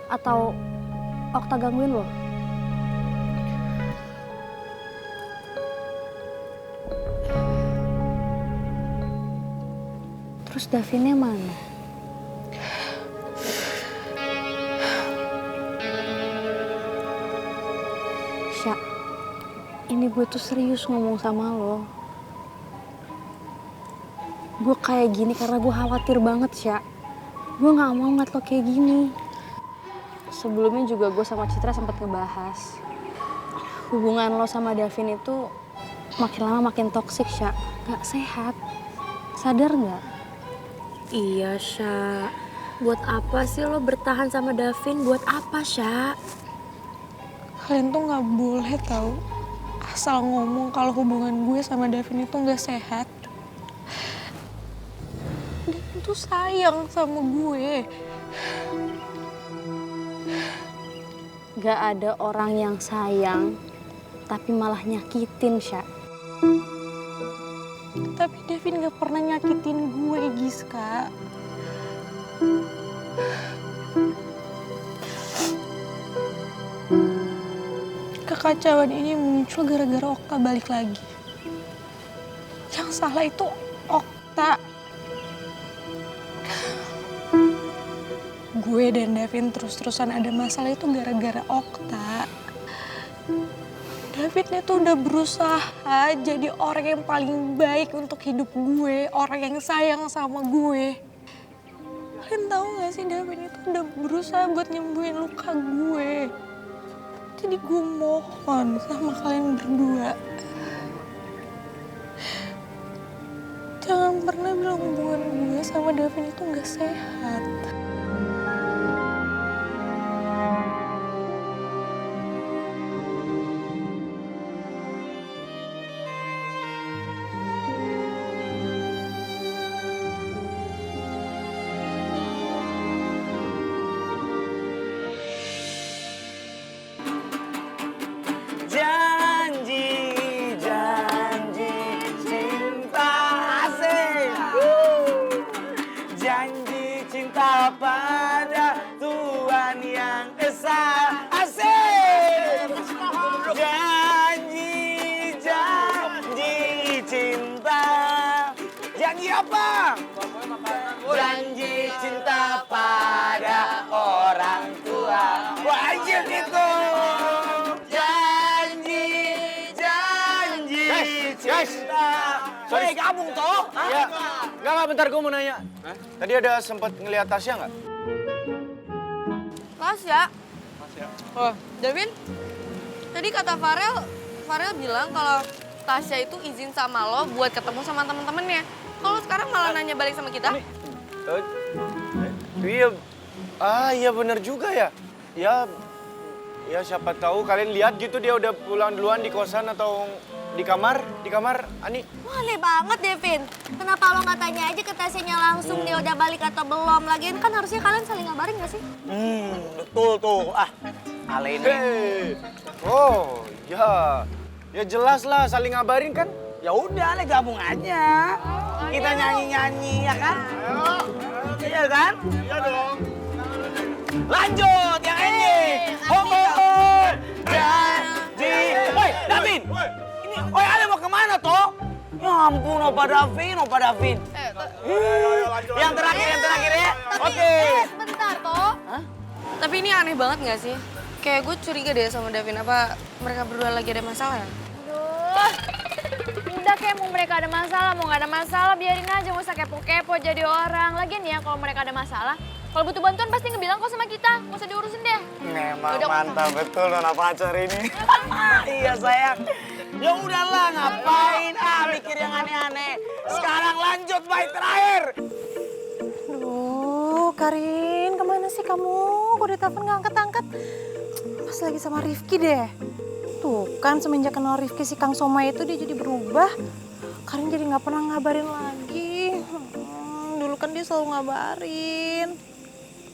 Atau Okta gangguin lo? Terus Davinnya mana? Sya, ini gue tuh serius ngomong sama lo. Gue kayak gini karena gue khawatir banget, Sya. Gue gak mau ngeliat lo kayak gini. Sebelumnya juga gue sama Citra sempat ngebahas. Hubungan lo sama Davin itu makin lama makin toksik, Sya. Gak sehat. Sadar gak? Iya, Sya. Buat apa sih lo bertahan sama Davin? Buat apa, Sya? Kalian tuh gak boleh tahu asal ngomong kalau hubungan gue sama Davin itu gak sehat. Davin tuh sayang sama gue. Gak ada orang yang sayang tapi malah nyakitin, Sya. Tapi Davin gak pernah nyakitin gue, Giska. Kekacauan ini muncul gara-gara Okta balik lagi. Yang salah itu Okta. Gue dan Davin terus-terusan ada masalah itu gara-gara Okta. Davin itu udah berusaha jadi orang yang paling baik untuk hidup gue, orang yang sayang sama gue. Kalian tahu gak sih Davin itu udah berusaha buat nyembuhin luka gue. Jadi gue mohon sama kalian berdua, jangan pernah bilang hubungan gue sama Davin itu gak sehat. Janji cinta asik. Janji cinta pada Tuhan yang esa asik. Janji cinta. Janji apa? Janji cinta pada orang tua. Wajib itu. Guys, sorry gabung toh? Ya, enggak bentar gue mau nanya. Tadi ada sempat ngelihat Tasya nggak? Tasya? Oh, Davin? Tadi kata Farel bilang kalau Tasya itu izin sama lo buat ketemu sama temen-temennya. Kalau sekarang malah nanya balik sama kita? Iya, iya bener juga ya. Ya siapa tahu kalian lihat gitu dia udah pulang duluan di kosan atau di kamar Ani. Wah, aneh banget, Davin. Kenapa lo nggak tanya aja ke Tasyanya langsung dia udah balik atau belum? Lagian kan harusnya kalian saling ngabarin nggak sih? Betul tuh. Ale ini. Oh, ya. Ya jelas lah saling ngabarin kan. Ya udah, Ale gabung aja. Kita nyanyi-nyanyi ya kan? Iya kan? Iya dong. Lanjut yang ini. Janji. Woi, Davin. Woi, Ale mau kemana toh? Ya ampun, Opa Davin. Yang terakhir ya. Oke. Sebentar, toh. Tapi ini aneh banget nggak sih? Kayak gue curiga deh sama Davin. Apa mereka berdua lagi ada masalah ya? Aduh, udah kayak mau mereka ada masalah, mau nggak ada masalah, biarin aja, nggak usah kepo-kepo jadi orang. Lagian ya, kalau mereka ada masalah, kalau butuh bantuan pasti ngebilang kok sama kita, nggak usah diurusin deh. Memang mantap betul nona pacar ini. Iya sayang. Ya udahlah, ngapain mikir yang aneh-aneh. Sekarang lanjut bait terakhir. Aduh, Karin, kemana sih kamu? Kok ditelepon nggak angkat-angkat? Pas lagi sama Rifki deh. Tuh kan semenjak kenal Rifki si Kang Soma itu dia jadi berubah. Karin jadi nggak pernah ngabarin lagi. Dulu kan dia selalu ngabarin.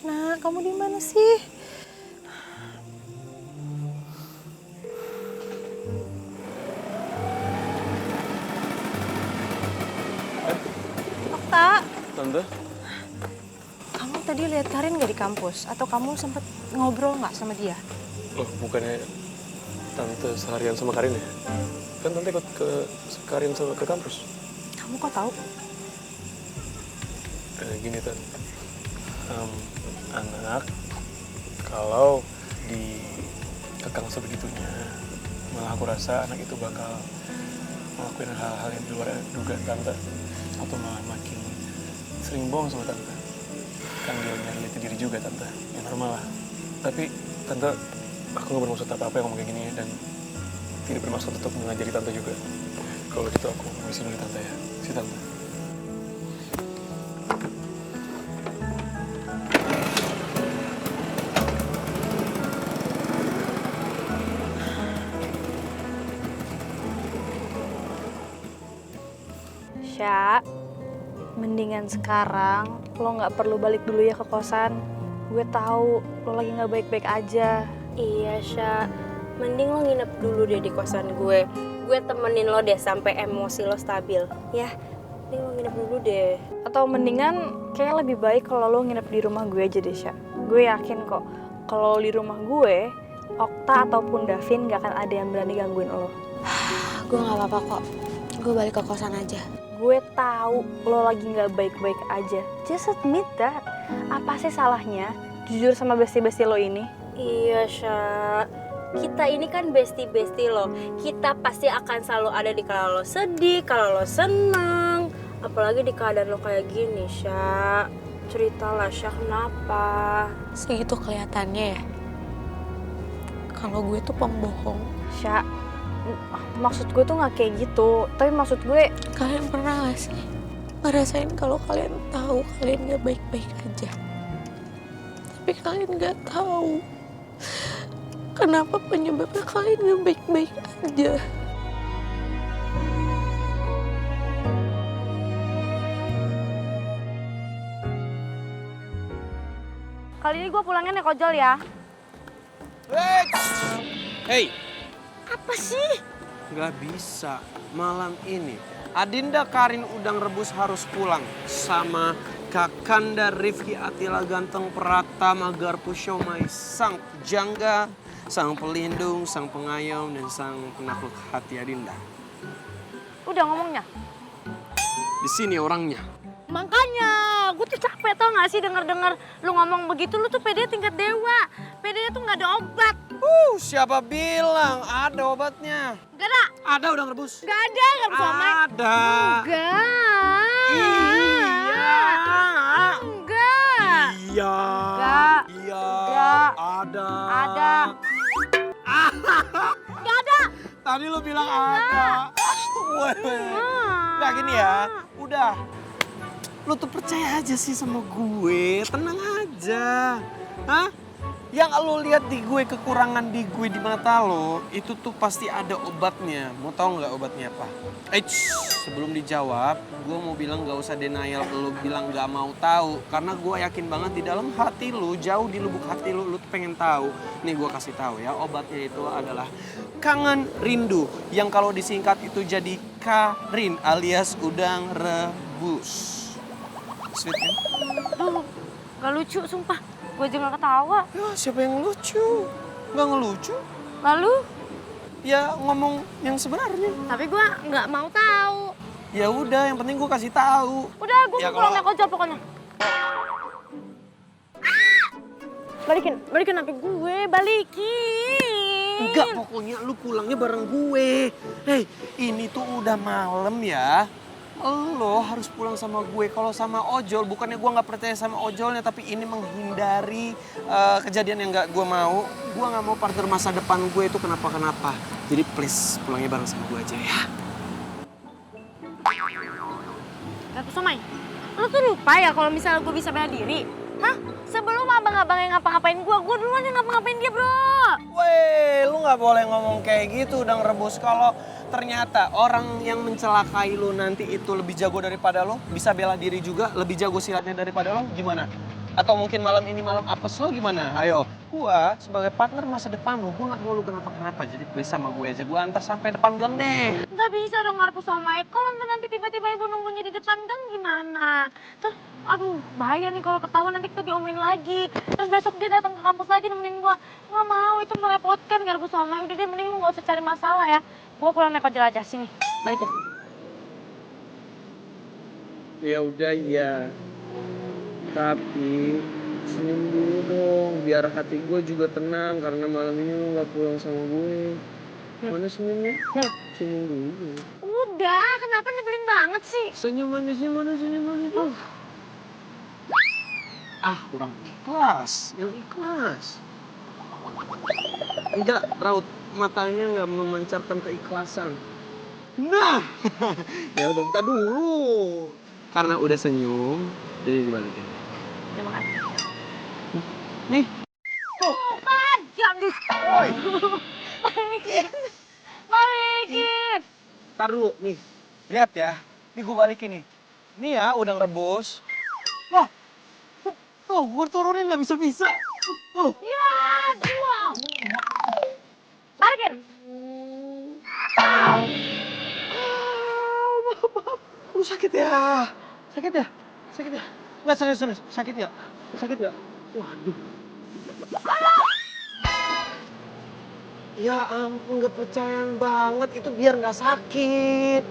Nah, kamu di mana sih? Okta. Tante? Kamu tadi tadi lihat Karin nggak di kampus? Atau kamu sempet ngobrol nggak sama dia? Loh, bukannya tante seharian sama Karin ya? Kan tante ikut ke Karin sama ke kampus. Kamu kok tahu? Gini, Tante. Anak, kalau dikekang sebegitunya, malah aku rasa anak itu bakal ngelakuin hal-hal yang di luar dugaan Tante. Atau malah makin sering bohong sama Tante. Kan dia nyari jati diri juga, Tante. Ya normal lah. Tapi, Tante, aku gak bermaksud apa-apa yang ngomong kayak gini, dan tidak bermaksud untuk mengajari Tante juga. Kalau gitu aku misi dulu Tante ya. Si Tante. Sya, mendingan sekarang lo nggak perlu balik dulu ya ke kosan. Gue tahu lo lagi nggak baik-baik aja. Iya, Sya. Mending lo nginep dulu deh di kosan gue. Gue temenin lo deh sampai emosi lo stabil. Ya, mending lo nginep dulu deh. Atau mendingan kayak lebih baik kalau lo nginep di rumah gue aja deh, Sya. Gue yakin kok kalau di rumah gue, Okta ataupun Davin gak akan ada yang berani gangguin lo. Gue gak apa-apa kok. Gue balik ke kosan aja. Gue tahu lo lagi nggak baik-baik aja. Just admit that. Apa sih salahnya jujur sama bestie-bestie lo ini? Iya, Sya. Kita ini kan bestie-bestie lo. Kita pasti akan selalu ada di kalau lo sedih, kalau lo seneng. Apalagi di keadaan lo kayak gini, Sya. Ceritalah, Sya, kenapa? Segitu kelihatannya ya. Kalau gue tuh pembohong. Sya, maksud gue tuh nggak kayak gitu. Tapi maksud gue, Kalian pernah gak sih ngerasain kalau kalian tahu kalian gak baik-baik aja? Tapi kalian gak tahu kenapa penyebabnya kalian gak baik-baik aja. kali ini gue pulangnya naik ojol ya. Hei, Apa sih? nggak bisa. Malam ini Adinda Karin Udang Rebus harus pulang sama Kakanda Rifki Atila Ganteng Pratama Garpu Syomai, sang jangga, sang pelindung, sang pengayom, dan sang penakluk hati Adinda. Udah ngomongnya. Di sini orangnya. Makanya, gue tuh capek tau gak sih denger-denger lu ngomong begitu. Lu tuh pede tingkat dewa. Pedenya tuh gak ada obat. Siapa bilang ada obatnya? Gak ada. Ada Udang Rebus. Gak ada, gak bisa main. Ada. Enggak. Iya. Enggak. Iya. Enggak. Iya. Enggak. Ada. Ada. Gak ada. Tadi lu bilang ada. Nah gini ya, udah. Lu tuh percaya aja sih sama gue, tenang aja. Hah? Yang lu lihat di gue, kekurangan di gue di mata lo, itu tuh pasti ada obatnya. Mau tahu nggak obatnya apa? Sebelum dijawab, gue mau bilang gak usah denial, lu bilang gak mau tahu. Karena gue yakin banget di dalam hati lu, jauh di lubuk hati lu tuh pengen tahu. Nih gue kasih tahu ya, obatnya itu adalah kangen rindu. Yang kalau disingkat itu jadi Karin alias Udang Rebus. Sweet kan? Duh, gak lucu sumpah. Gue aja gak ketawa. Ya siapa yang lucu? Gak ngelucu? Lalu? Ya ngomong yang sebenarnya. Tapi gue gak mau tahu. Ya udah, yang penting gue kasih tahu. Udah, gue Ya, mau pulang kalau- naik ojol pokoknya. Balikin HP gue, balikin. Enggak, pokoknya lu pulangnya bareng gue. Hei, ini tuh udah malam ya. Lo harus pulang sama gue. Kalau sama ojol, bukannya gue nggak percaya sama ojolnya, tapi ini menghindari kejadian yang nggak gue mau. Gue nggak mau partner masa depan gue itu kenapa-kenapa. Jadi please pulangnya bareng sama gue aja ya. Gak Somai, lo tuh lupa ya kalau misalnya gue bisa bela diri? Hah? Sebelum abang-abang yang ngapa-ngapain gue duluan yang ngapa-ngapain dia, bro. Weh, lu nggak boleh ngomong kayak gitu, Udang Rebus. Kalau ternyata orang yang mencelakai lu nanti itu lebih jago daripada lo, bisa bela diri juga, lebih jago silatnya daripada lo, gimana? Atau mungkin malam ini malam apes lo gimana? Ayo, gua sebagai partner masa depan lo, gua nggak mau lu kenapa-kenapa. Jadi please sama gue aja, gua antar sampai depan gang deh. Nggak nggak bisa dong ngarpu sama Eko. Nanti tiba-tiba ibu nunggunya di depan gang gimana? Terus, aduh bahaya nih kalau ketahuan nanti kita diomelin lagi. Terus besok dia datang ke kampus lagi nemenin gua. Nggak mau, itu merepotkan ngarpu sama. Udah deh, mending lu nggak usah cari masalah ya. Gua pulang naik ojek aja sini. Balik ya. Ya udah ya. Tapi senyum dulu dong, biar hati gue juga tenang karena malam ini lo gak pulang sama gue. Mana senyumnya? Senyum dulu. Udah, kenapa nyebelin banget sih? Senyum manisnya mana senyum manisnya? Ah, kurang ikhlas. Yang ikhlas. Enggak, raut matanya nggak memancarkan keikhlasan. Nah, ya udah bentar dulu. Karena udah senyum, jadi dibalikin. Terima kasih. Nih, Bukan, jangan di... Balikin. Balikin. tar dulu nih. Lihat ya, nih gue balikin nih. Nih ya, udang rebus. Wah, tuh gue turunin nggak bisa-bisa. Tuh. Ya, jual. Balikin. Lu sakit ya? Sakit ya? Sakit ya? Nggak, serius. Sakit ya? Sakit ya? Waduh. Ya ampun, gak percayaan banget. Itu biar nggak sakit.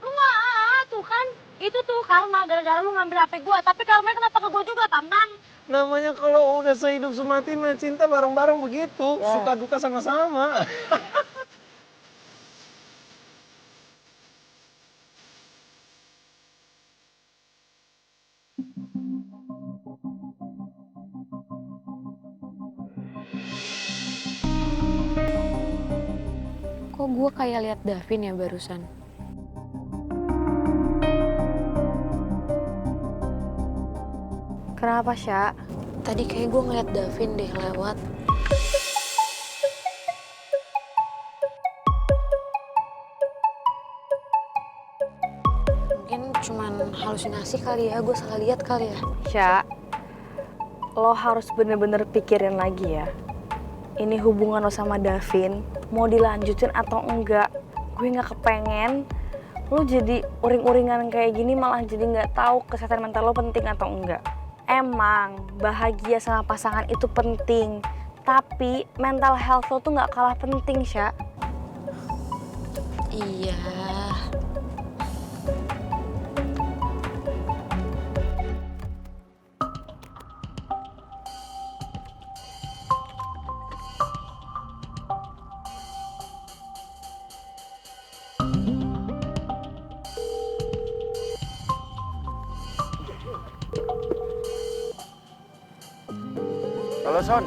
Wah, tuh kan. Itu tuh karma gara-gara lu ngambil HP gua. Tapi karma kenapa ke gua juga, Taman? Namanya kalau udah sehidup semati mah cinta bareng-bareng begitu. Suka duka sama-sama. Kok gue kayak lihat Davin ya barusan? Kenapa, Sya? Tadi kayak gue ngeliat Davin deh lewat. Mungkin cuman halusinasi kali ya, gue salah lihat kali ya. Sya, lo harus bener-bener pikirin lagi ya. Ini hubungan lo sama Davin, mau dilanjutin atau enggak. Gue gak kepengen lo jadi uring-uringan kayak gini malah jadi gak tahu kesehatan mental lo penting atau enggak. Emang bahagia sama pasangan itu penting, tapi mental health lo tuh gak kalah penting, Sya. Iya. Halo Son,